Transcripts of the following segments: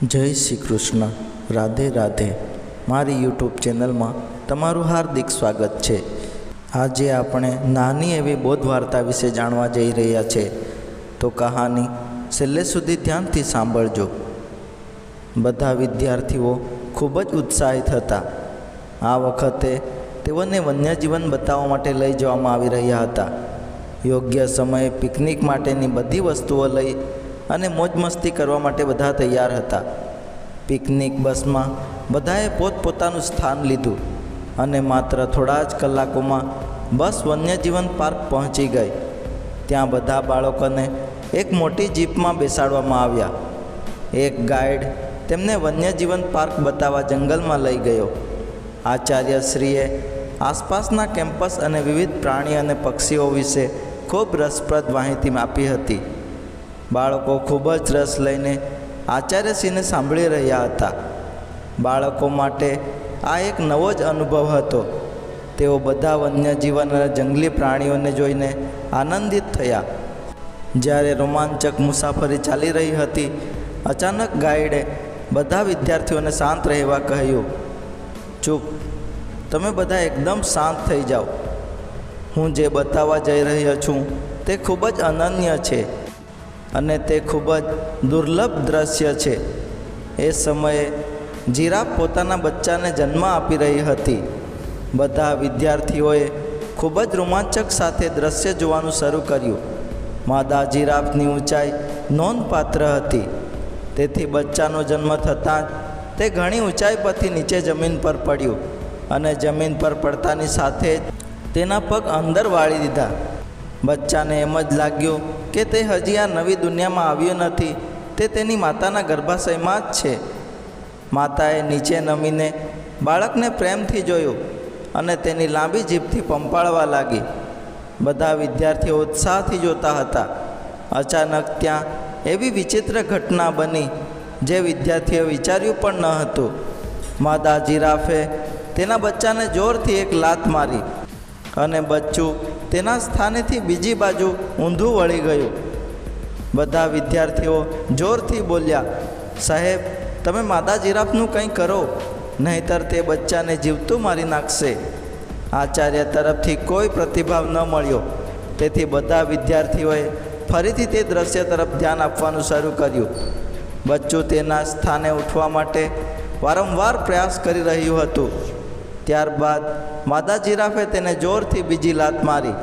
જય શ્રી કૃષ્ણ, રાધે રાધે. મારી યુટ્યુબ ચેનલમાં તમારું હાર્દિક સ્વાગત છે. આજે આપણે નાની એવી બોધ વાર્તા વિશે જાણવા જઈ રહ્યા છે. તો કહાની છેલ્લે સુધી ધ્યાનથી સાંભળજો. બધા વિદ્યાર્થીઓ ખૂબ જ ઉત્સાહિત હતા. આ વખતે તેઓને વન્યજીવન બતાવવા માટે લઈ જવામાં આવી રહ્યા હતા. યોગ્ય સમયે પિકનિક માટેની બધી વસ્તુઓ લઈ અને મોજ મસ્તી કરવા માટે બધા તૈયાર હતા. પિકનિક બસમાં બધાએ પોતપોતાનું સ્થાન લીધું અને માત્ર થોડા જ કલાકોમાં બસ વન્યજીવન પાર્ક પહોંચી ગઈ. ત્યાં બધા બાળકોને એક મોટી જીપમાં બેસાડવામાં આવ્યા. એક ગાઈડ તેમને વન્યજીવન પાર્ક બતાવવા જંગલમાં લઈ ગયો. આચાર્યશ્રીએ આસપાસના કેમ્પસ અને વિવિધ પ્રાણી અને પક્ષીઓ વિશે ખૂબ રસપ્રદ માહિતી આપી હતી. બાળકો ખૂબ જ રસ લઈને આચાર્યશ્રીને સાંભળી રહ્યા હતા. બાળકો માટે આ એક નવો જ અનુભવ હતો. તેઓ બધા વન્યજીવન અને જંગલી પ્રાણીઓને જોઈને આનંદિત થયા. જ્યારે રોમાંચક મુસાફરી ચાલી રહી હતી, અચાનક ગાઈડે બધા વિદ્યાર્થીઓને શાંત રહેવા કહ્યું. ચૂપ, તમે બધા એકદમ શાંત થઈ જાઓ. હું જે બતાવવા જઈ રહ્યો છું તે ખૂબ જ અનન્ય છે અને તે ખૂબ જ દુર્લભ દ્રશ્ય છે. એ સમયે જીરાફ પોતાના બચ્ચાને જન્મ આપી રહી હતી. બધા વિદ્યાર્થીઓએ ખૂબ જ રોમાંચક સાથે દ્રશ્ય જોવાનું શરૂ કર્યું. માદા જીરાફની ઊંચાઈ નોંધપાત્ર હતી. તેથી બચ્ચાનો જન્મ થતાં જ તે ઘણી ઊંચાઈ પરથી નીચે જમીન પર પડ્યું અને જમીન પર પડતાની સાથે જ તેના પગ અંદર વાળી દીધા. બચ્ચાને એમ જ લાગ્યું કે તે હજી આ નવી દુનિયામાં આવ્યો નથી, તે તેની માતાના ગર્ભાશયમાં જ છે. માતાએ નીચે નમીને બાળકને પ્રેમથી જોયું અને તેની લાંબી જીભથી પંપાળવા લાગી. બધા વિદ્યાર્થીઓ ઉત્સાહથી જોતા હતા. અચાનક ત્યાં એવી વિચિત્ર ઘટના બની જે વિદ્યાર્થીઓએ વિચાર્યું પણ ન હતું. માદા જીરાફે તેના બચ્ચાને જોરથી એક લાત મારી અને બચ્ચું તેના સ્થાનેથી બીજી બાજુ ઊંધું વળી ગયું. બધા વિદ્યાર્થીઓ જોરથી બોલ્યા, સાહેબ, તમે માદા જીરાફનું કંઈ કરો, નહીંતર તે બચ્ચાને જીવતું મારી નાખશે. આચાર્ય તરફથી કોઈ પ્રતિભાવ ન મળ્યો. તેથી બધા વિદ્યાર્થીઓએ ફરીથી તે દ્રશ્ય તરફ ધ્યાન આપવાનું શરૂ કર્યું. બચ્ચું તેના સ્થાને ઉઠવા માટે વારંવાર પ્રયાસ કરી રહ્યું હતું. ત્યારબાદ માદા જીરાફે તેને જોરથી બીજી લાત મારી.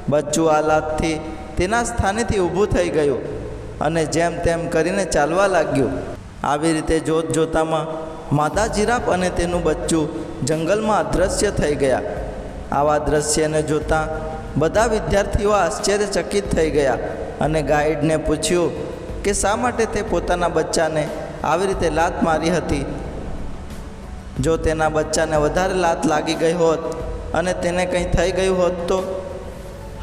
બચ્ચું આ લાતથી તેના સ્થાનેથી ઊભું થઈ ગયું અને જેમ તેમ કરીને ચાલવા લાગ્યું. આવી રીતે જોત જોતામાં માદા જીરાફ અને તેનું બચ્ચું જંગલમાં અદૃશ્ય થઈ ગયા. આવા દ્રશ્યને જોતાં બધા વિદ્યાર્થીઓ આશ્ચર્યચકિત થઈ ગયા અને ગાઈડને પૂછ્યું કે શા માટે તે પોતાના બચ્ચાને આવી રીતે લાત મારી હતી. જો તેના બચ્ચાને વધારે લાત લાગી ગઈ હોત અને તેને કંઈ થઈ ગયું હોત તો?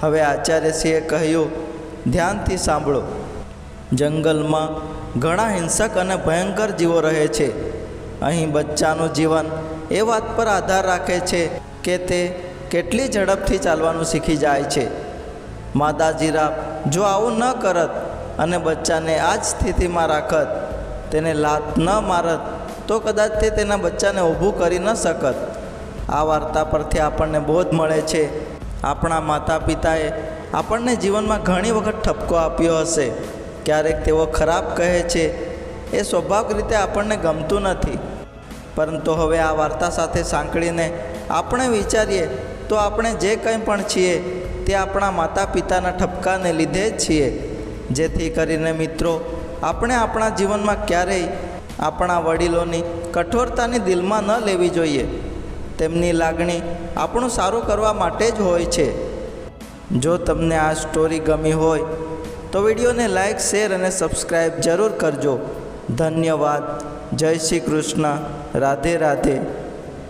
હવે આચાર્યશ્રીએ કહ્યું, ધ્યાનથી સાંભળો. જંગલમાં ઘણા હિંસક અને ભયંકર જીવો રહે છે. અહીં બચ્ચાનું જીવન એ વાત પર આધાર રાખે છે કે તે કેટલી ઝડપથી ચાલવાનું શીખી જાય છે. માદા જીરાફ જો આવું ન કરત અને બચ્ચાને આ જ સ્થિતિમાં રાખત, તેને લાત ન મારત, તો કદાચ તે તેના બચ્ચાને ઊભું કરી ન શકત. આ વાર્તા પરથી આપણને બોધ મળે છે. આપણા માતા પિતાએ આપણને જીવનમાં ઘણી વખત ઠપકો આપ્યો હશે. ક્યારેક તેઓ ખરાબ કહે છે, એ સ્વાભાવિક રીતે આપણને ગમતું નથી. પરંતુ હવે આ વાર્તા સાથે સાંકળીને આપણે વિચારીએ તો આપણે જે કંઈ પણ છીએ તે આપણા માતા પિતાના ઠપકાને લીધે જ છીએ. જેથી કરીને મિત્રો, આપણે આપણા જીવનમાં ક્યારેય આપણા વડીલોની કઠોરતાની દિલમાં ન લેવી જોઈએ. તેમની લાગણી આપણું સારું કરવા માટે જ હોય છે. જો તમને આ સ્ટોરી ગમી હોય તો વિડીયોને લાઈક, શેર અને સબસ્ક્રાઈબ જરૂર કરજો. ધન્યવાદ. જય શ્રી કૃષ્ણ. રાધે રાધે.